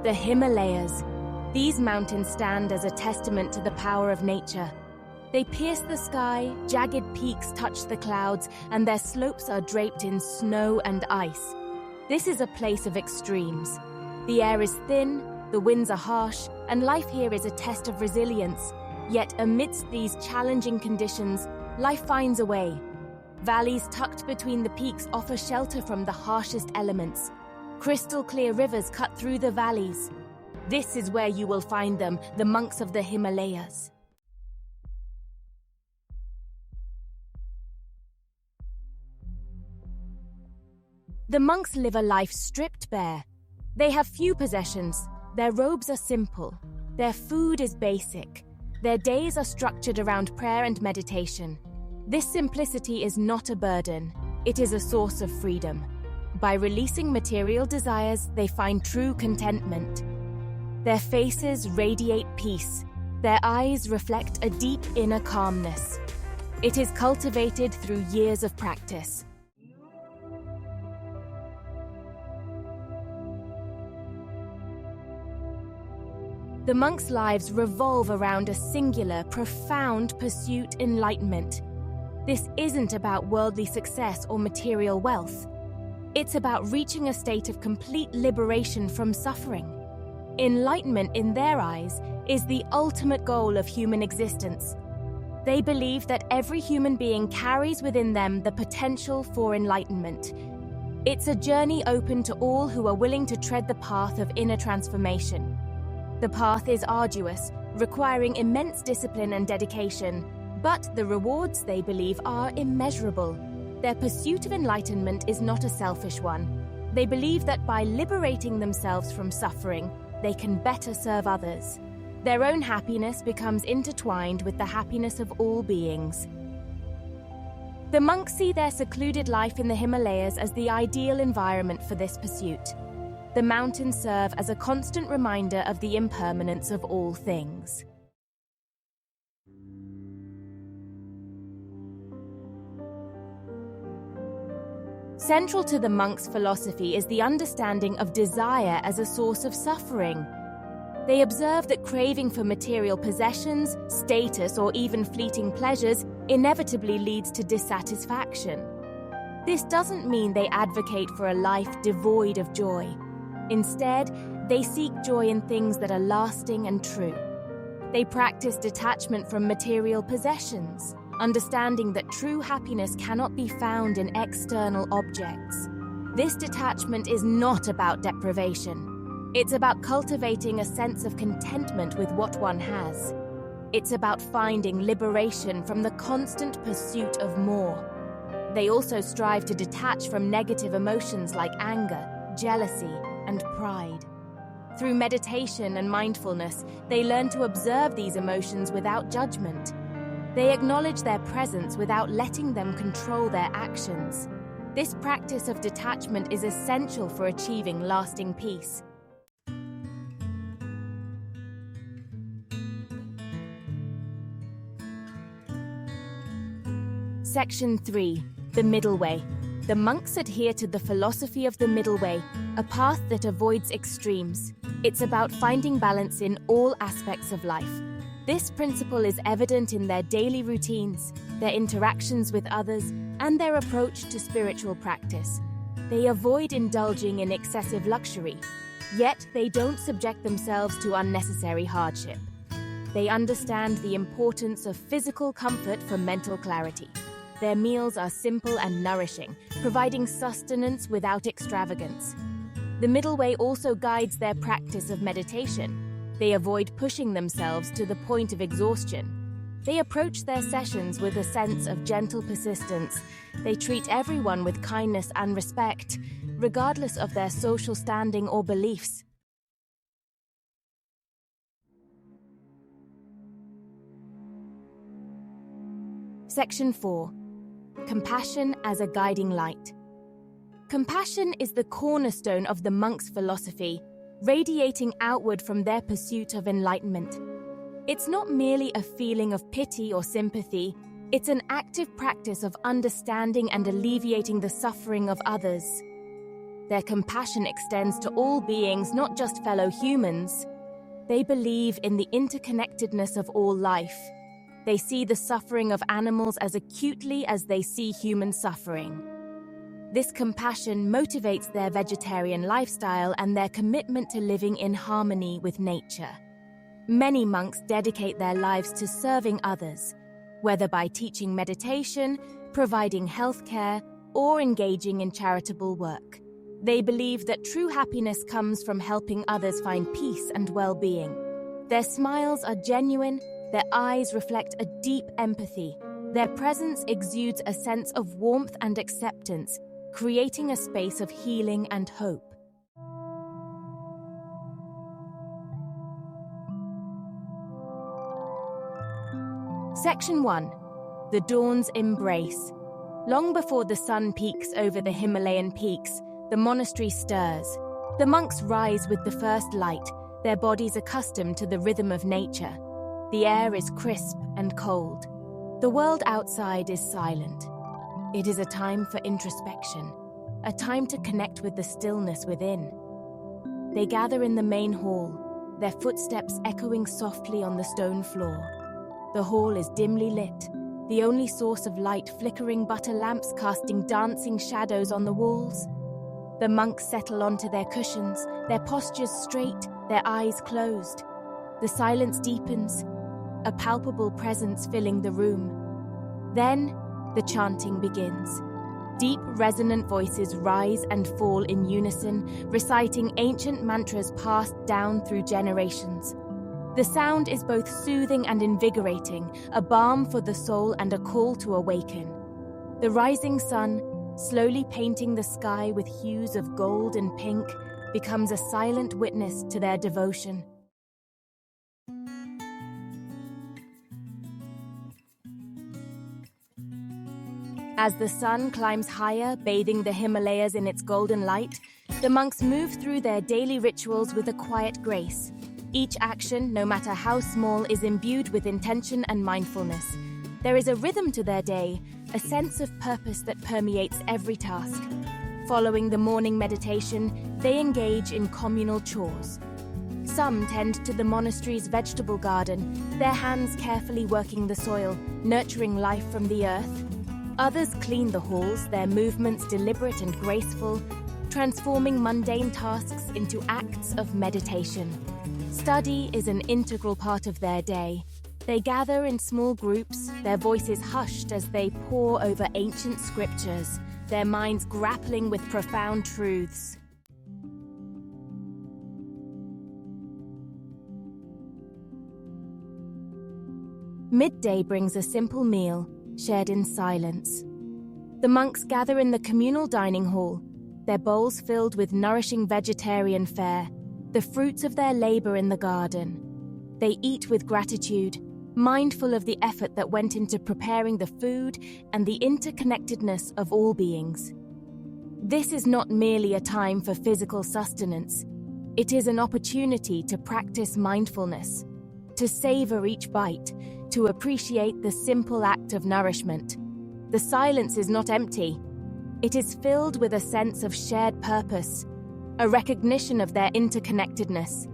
The Himalayas. These mountains stand as a testament to the power of nature. They pierce the sky, jagged peaks touch the clouds, and their slopes are draped in snow and ice. This is a place of extremes. The air is thin, the winds are harsh, and life here is a test of resilience. Yet amidst these challenging conditions, life finds a way. Valleys tucked between the peaks offer shelter from the harshest elements. Crystal clear rivers cut through the valleys. This is where you will find them, the monks of the Himalayas. The monks live a life stripped bare. They have few possessions. Their robes are simple. Their food is basic. Their days are structured around prayer and meditation. This simplicity is not a burden. It is a source of freedom. By releasing material desires, they find true contentment. Their faces radiate peace. Their eyes reflect a deep inner calmness. It is cultivated through years of practice. The monks' lives revolve around a singular, profound pursuit: enlightenment. This isn't about worldly success or material wealth. It's about reaching a state of complete liberation from suffering. Enlightenment, in their eyes, is the ultimate goal of human existence. They believe that every human being carries within them the potential for enlightenment. It's a journey open to all who are willing to tread the path of inner transformation. The path is arduous, requiring immense discipline and dedication, but the rewards, they believe, are immeasurable. Their pursuit of enlightenment is not a selfish one. They believe that by liberating themselves from suffering, they can better serve others. Their own happiness becomes intertwined with the happiness of all beings. The monks see their secluded life in the Himalayas as the ideal environment for this pursuit. The mountains serve as a constant reminder of the impermanence of all things. Central to the monks' philosophy is the understanding of desire as a source of suffering. They observe that craving for material possessions, status, or even fleeting pleasures inevitably leads to dissatisfaction. This doesn't mean they advocate for a life devoid of joy. Instead, they seek joy in things that are lasting and true. They practice detachment from material possessions, understanding that true happiness cannot be found in external objects. This detachment is not about deprivation. It's about cultivating a sense of contentment with what one has. It's about finding liberation from the constant pursuit of more. They also strive to detach from negative emotions like anger, jealousy, and pride. Through meditation and mindfulness, they learn to observe these emotions without judgment. They acknowledge their presence without letting them control their actions. This practice of detachment is essential for achieving lasting peace. Section 3. The Middle Way. The monks adhere to the philosophy of the Middle Way, a path that avoids extremes. It's about finding balance in all aspects of life. This principle is evident in their daily routines, their interactions with others, and their approach to spiritual practice. They avoid indulging in excessive luxury, yet they don't subject themselves to unnecessary hardship. They understand the importance of physical comfort for mental clarity. Their meals are simple and nourishing, providing sustenance without extravagance. The Middle Way also guides their practice of meditation. They avoid pushing themselves to the point of exhaustion. They approach their sessions with a sense of gentle persistence. They treat everyone with kindness and respect, regardless of their social standing or beliefs. Section 4. Compassion as a guiding light. Compassion is the cornerstone of the monks' philosophy, radiating outward from their pursuit of enlightenment. It's not merely a feeling of pity or sympathy, it's an active practice of understanding and alleviating the suffering of others. Their compassion extends to all beings, not just fellow humans. They believe in the interconnectedness of all life. They see the suffering of animals as acutely as they see human suffering. This compassion motivates their vegetarian lifestyle and their commitment to living in harmony with nature. Many monks dedicate their lives to serving others, whether by teaching meditation, providing healthcare, or engaging in charitable work. They believe that true happiness comes from helping others find peace and well-being. Their smiles are genuine, their eyes reflect a deep empathy. Their presence exudes a sense of warmth and acceptance, creating a space of healing and hope. Section 1. The Dawn's Embrace. Long before the sun peaks over the Himalayan peaks, the monastery stirs. The monks rise with the first light, their bodies accustomed to the rhythm of nature. The air is crisp and cold. The world outside is silent. It is a time for introspection, a time to connect with the stillness within. They gather in the main hall, their footsteps echoing softly on the stone floor. The hall is dimly lit, the only source of light flickering butter lamps casting dancing shadows on the walls. The monks settle onto their cushions, their postures straight, their eyes closed. The silence deepens, a palpable presence filling the room. Then, the chanting begins. Deep, resonant voices rise and fall in unison, reciting ancient mantras passed down through generations. The sound is both soothing and invigorating, a balm for the soul and a call to awaken. The rising sun, slowly painting the sky with hues of gold and pink, becomes a silent witness to their devotion. As the sun climbs higher, bathing the Himalayas in its golden light, the monks move through their daily rituals with a quiet grace. Each action, no matter how small, is imbued with intention and mindfulness. There is a rhythm to their day, a sense of purpose that permeates every task. Following the morning meditation, they engage in communal chores. Some tend to the monastery's vegetable garden, their hands carefully working the soil, nurturing life from the earth. Others clean the halls, their movements deliberate and graceful, transforming mundane tasks into acts of meditation. Study is an integral part of their day. They gather in small groups, their voices hushed as they pore over ancient scriptures, their minds grappling with profound truths. Midday brings a simple meal, shared in silence. The monks gather in the communal dining hall, their bowls filled with nourishing vegetarian fare, the fruits of their labor in the garden. They eat with gratitude, mindful of the effort that went into preparing the food and the interconnectedness of all beings. This is not merely a time for physical sustenance. It is an opportunity to practice mindfulness, to savor each bite, to appreciate the simple act of nourishment. The silence is not empty. It is filled with a sense of shared purpose, a recognition of their interconnectedness.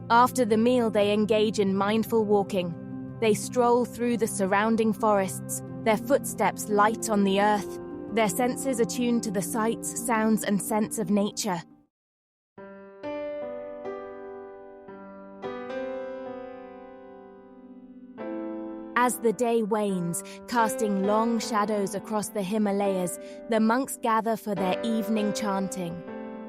After the meal, they engage in mindful walking. They stroll through the surrounding forests, their footsteps light on the earth, their senses attuned to the sights, sounds, and scents of nature. As the day wanes, casting long shadows across the Himalayas, the monks gather for their evening chanting.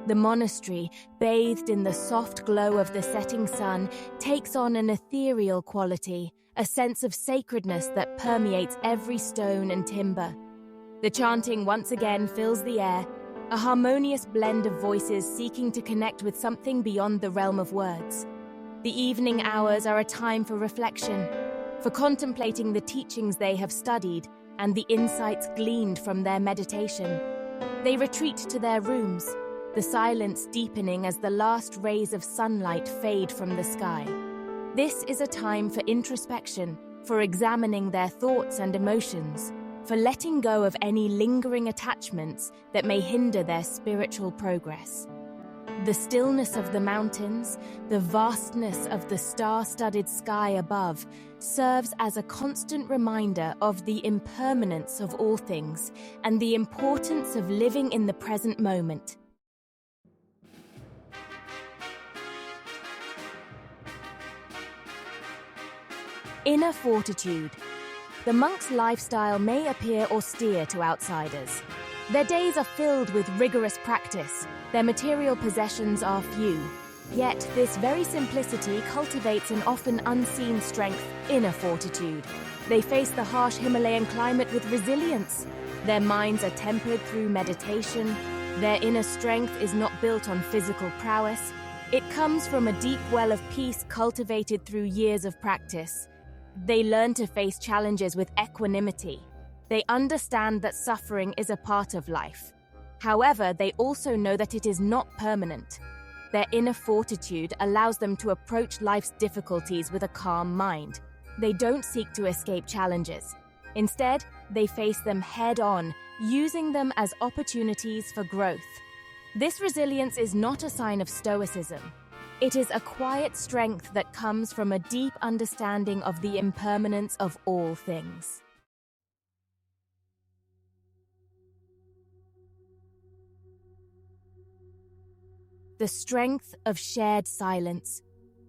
The monastery, bathed in the soft glow of the setting sun, takes on an ethereal quality, a sense of sacredness that permeates every stone and timber. The chanting once again fills the air, a harmonious blend of voices seeking to connect with something beyond the realm of words. The evening hours are a time for reflection, for contemplating the teachings they have studied and the insights gleaned from their meditation. They retreat to their rooms, the silence deepening as the last rays of sunlight fade from the sky. This is a time for introspection, for examining their thoughts and emotions, for letting go of any lingering attachments that may hinder their spiritual progress. The stillness of the mountains, the vastness of the star-studded sky above, serves as a constant reminder of the impermanence of all things and the importance of living in the present moment. Inner fortitude. The monk's lifestyle may appear austere to outsiders. Their days are filled with rigorous practice. Their material possessions are few. Yet, this very simplicity cultivates an often unseen strength, inner fortitude. They face the harsh Himalayan climate with resilience. Their minds are tempered through meditation. Their inner strength is not built on physical prowess. It comes from a deep well of peace cultivated through years of practice. They learn to face challenges with equanimity. They understand that suffering is a part of life. However, they also know that it is not permanent. Their inner fortitude allows them to approach life's difficulties with a calm mind. They don't seek to escape challenges. Instead, they face them head-on, using them as opportunities for growth. This resilience is not a sign of stoicism. It is a quiet strength that comes from a deep understanding of the impermanence of all things. The strength of shared silence.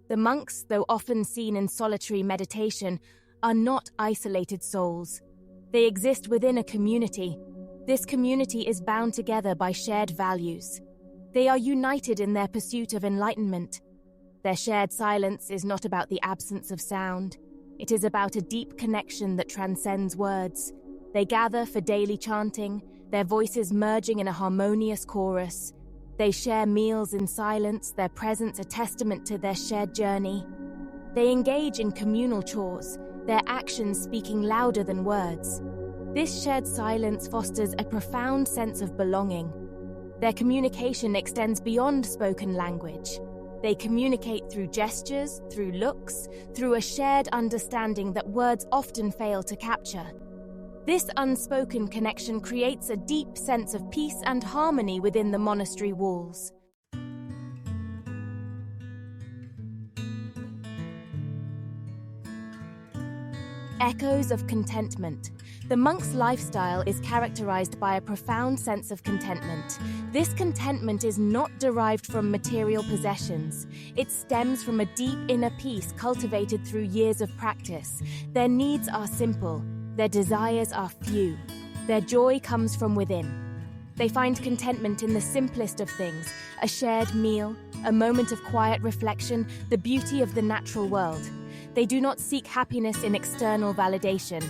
The monks, though often seen in solitary meditation, are not isolated souls. They exist within a community. This community is bound together by shared values. They are united in their pursuit of enlightenment. Their shared silence is not about the absence of sound. It is about a deep connection that transcends words. They gather for daily chanting, their voices merging in a harmonious chorus. They share meals in silence, their presence a testament to their shared journey. They engage in communal chores, their actions speaking louder than words. This shared silence fosters a profound sense of belonging. Their communication extends beyond spoken language. They communicate through gestures, through looks, through a shared understanding that words often fail to capture. This unspoken connection creates a deep sense of peace and harmony within the monastery walls. Echoes of contentment. The monk's lifestyle is characterized by a profound sense of contentment. This contentment is not derived from material possessions. It stems from a deep inner peace cultivated through years of practice. Their needs are simple. Their desires are few. Their joy comes from within. They find contentment in the simplest of things, a shared meal, a moment of quiet reflection, the beauty of the natural world. They do not seek happiness in external validation.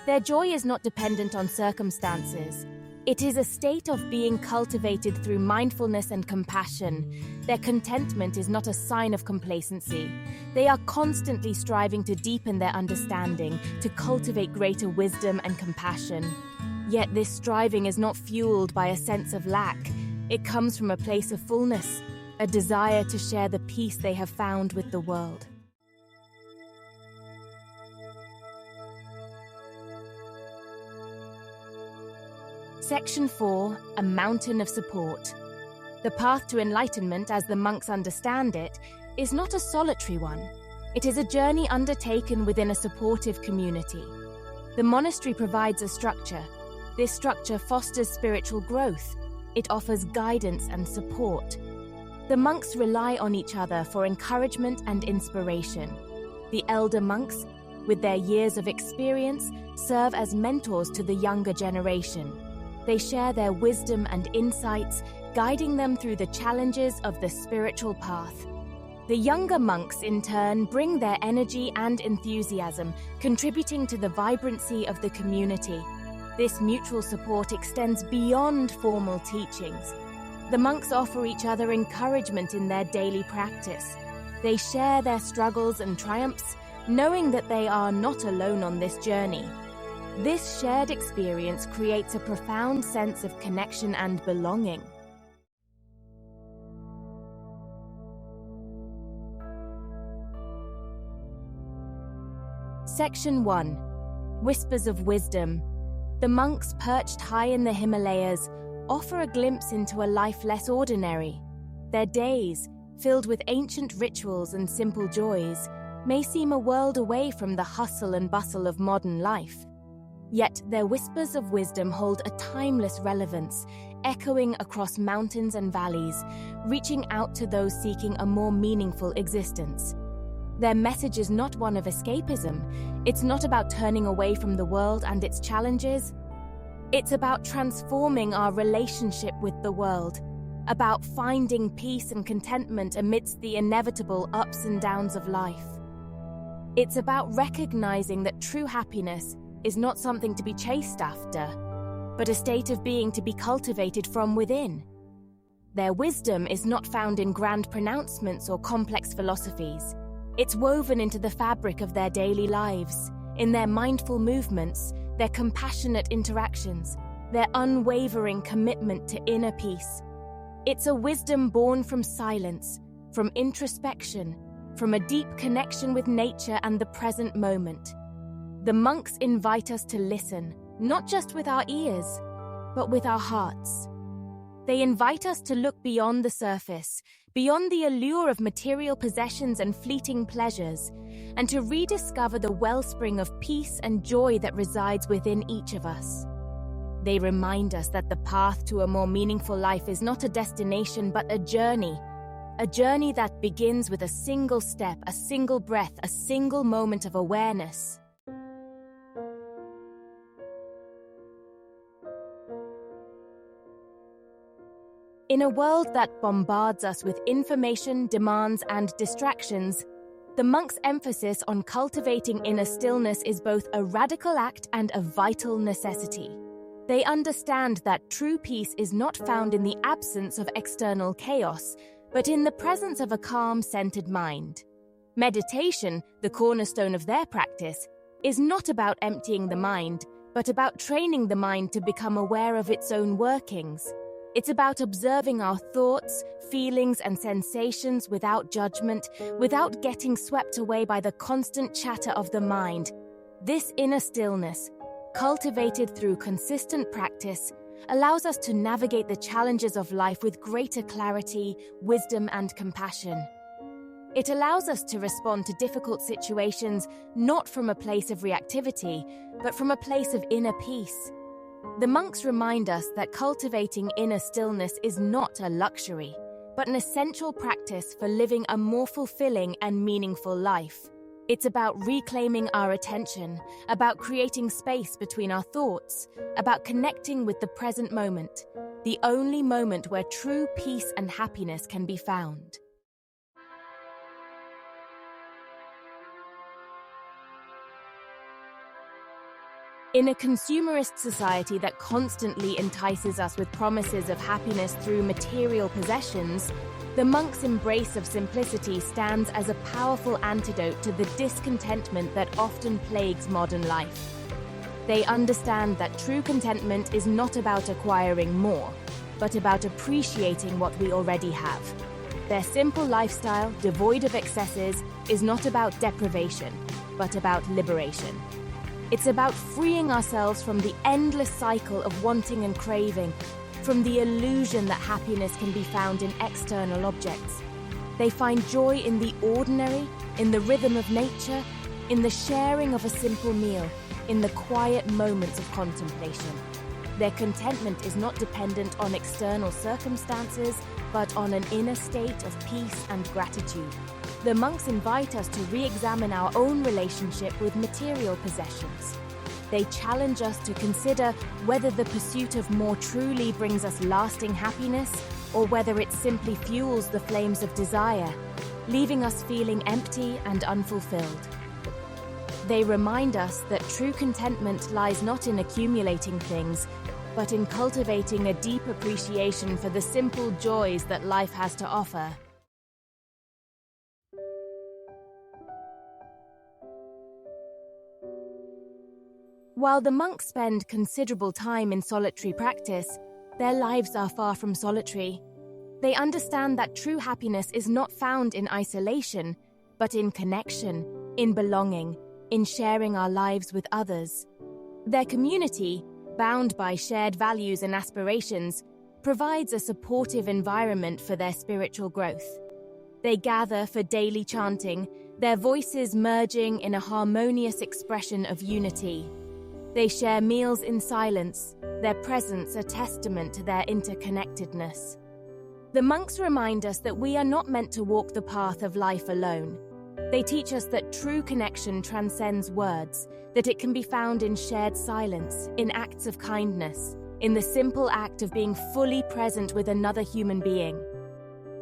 Their joy is not dependent on circumstances. It is a state of being cultivated through mindfulness and compassion. Their contentment is not a sign of complacency. They are constantly striving to deepen their understanding, to cultivate greater wisdom and compassion. Yet this striving is not fueled by a sense of lack. It comes from a place of fullness, a desire to share the peace they have found with the world. Section 4. A mountain of support. The path to enlightenment, as the monks understand it, is not a solitary one. It is a journey undertaken within a supportive community. The monastery provides a structure. This structure fosters spiritual growth. It offers guidance and support. The monks rely on each other for encouragement and inspiration. The elder monks, with their years of experience, serve as mentors to the younger generation. They share their wisdom and insights, guiding them through the challenges of the spiritual path. The younger monks, in turn, bring their energy and enthusiasm, contributing to the vibrancy of the community. This mutual support extends beyond formal teachings. The monks offer each other encouragement in their daily practice. They share their struggles and triumphs, knowing that they are not alone on this journey. This shared experience creates a profound sense of connection and belonging. Section 1. Whispers of Wisdom. The monks perched high in the Himalayas offer a glimpse into a life less ordinary. Their days, filled with ancient rituals and simple joys, may seem a world away from the hustle and bustle of modern life. Yet their whispers of wisdom hold a timeless relevance, echoing across mountains and valleys, reaching out to those seeking a more meaningful existence. Their message is not one of escapism. It's not about turning away from the world and its challenges. It's about transforming our relationship with the world, about finding peace and contentment amidst the inevitable ups and downs of life. It's about recognizing that true happiness is not something to be chased after, but a state of being to be cultivated from within. Their wisdom is not found in grand pronouncements or complex philosophies. It's woven into the fabric of their daily lives, in their mindful movements, their compassionate interactions, their unwavering commitment to inner peace. It's a wisdom born from silence, from introspection, from a deep connection with nature and the present moment. The monks invite us to listen, not just with our ears, but with our hearts. They invite us to look beyond the surface, beyond the allure of material possessions and fleeting pleasures, and to rediscover the wellspring of peace and joy that resides within each of us. They remind us that the path to a more meaningful life is not a destination but a journey that begins with a single step, a single breath, a single moment of awareness. In a world that bombards us with information, demands, and distractions, the monks' emphasis on cultivating inner stillness is both a radical act and a vital necessity. They understand that true peace is not found in the absence of external chaos, but in the presence of a calm, centered mind. Meditation, the cornerstone of their practice, is not about emptying the mind, but about training the mind to become aware of its own workings. It's about observing our thoughts, feelings, and sensations without judgment, without getting swept away by the constant chatter of the mind. This inner stillness, cultivated through consistent practice, allows us to navigate the challenges of life with greater clarity, wisdom, and compassion. It allows us to respond to difficult situations not from a place of reactivity, but from a place of inner peace. The monks remind us that cultivating inner stillness is not a luxury, but an essential practice for living a more fulfilling and meaningful life. It's about reclaiming our attention, about creating space between our thoughts, about connecting with the present moment, the only moment where true peace and happiness can be found. In a consumerist society that constantly entices us with promises of happiness through material possessions, the monks' embrace of simplicity stands as a powerful antidote to the discontentment that often plagues modern life. They understand that true contentment is not about acquiring more, but about appreciating what we already have. Their simple lifestyle, devoid of excesses, is not about deprivation, but about liberation. It's about freeing ourselves from the endless cycle of wanting and craving, from the illusion that happiness can be found in external objects. They find joy in the ordinary, in the rhythm of nature, in the sharing of a simple meal, in the quiet moments of contemplation. Their contentment is not dependent on external circumstances, but on an inner state of peace and gratitude. The monks invite us to re-examine our own relationship with material possessions. They challenge us to consider whether the pursuit of more truly brings us lasting happiness, or whether it simply fuels the flames of desire, leaving us feeling empty and unfulfilled. They remind us that true contentment lies not in accumulating things, but in cultivating a deep appreciation for the simple joys that life has to offer. While the monks spend considerable time in solitary practice, their lives are far from solitary. They understand that true happiness is not found in isolation, but in connection, in belonging, in sharing our lives with others. Their community, bound by shared values and aspirations, provides a supportive environment for their spiritual growth. They gather for daily chanting, their voices merging in a harmonious expression of unity. They share meals in silence, their presence a testament to their interconnectedness. The monks remind us that we are not meant to walk the path of life alone. They teach us that true connection transcends words, that it can be found in shared silence, in acts of kindness, in the simple act of being fully present with another human being.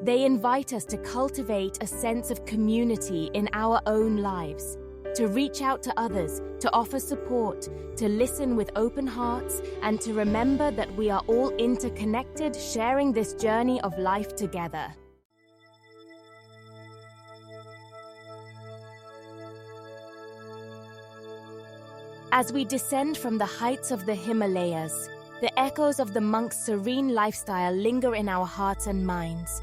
They invite us to cultivate a sense of community in our own lives, to reach out to others, to offer support, to listen with open hearts, and to remember that we are all interconnected, sharing this journey of life together. As we descend from the heights of the Himalayas, the echoes of the monks' serene lifestyle linger in our hearts and minds.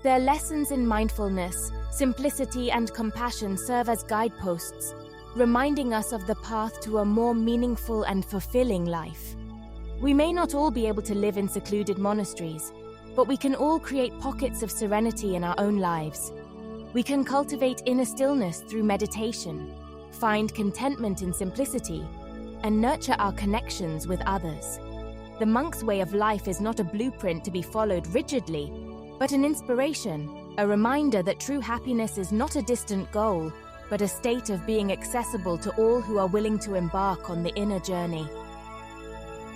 Their lessons in mindfulness, simplicity, and compassion serve as guideposts, reminding us of the path to a more meaningful and fulfilling life. We may not all be able to live in secluded monasteries, but we can all create pockets of serenity in our own lives. We can cultivate inner stillness through meditation, find contentment in simplicity, and nurture our connections with others. The monk's way of life is not a blueprint to be followed rigidly, but an inspiration, a reminder that true happiness is not a distant goal, but a state of being accessible to all who are willing to embark on the inner journey.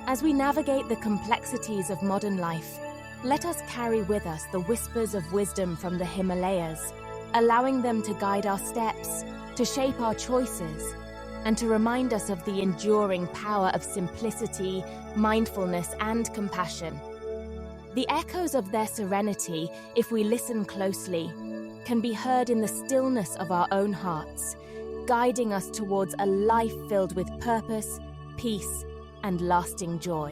As we navigate the complexities of modern life, let us carry with us the whispers of wisdom from the Himalayas, allowing them to guide our steps, to shape our choices, and to remind us of the enduring power of simplicity, mindfulness, and compassion. The echoes of their serenity, if we listen closely, can be heard in the stillness of our own hearts, guiding us towards a life filled with purpose, peace, and lasting joy.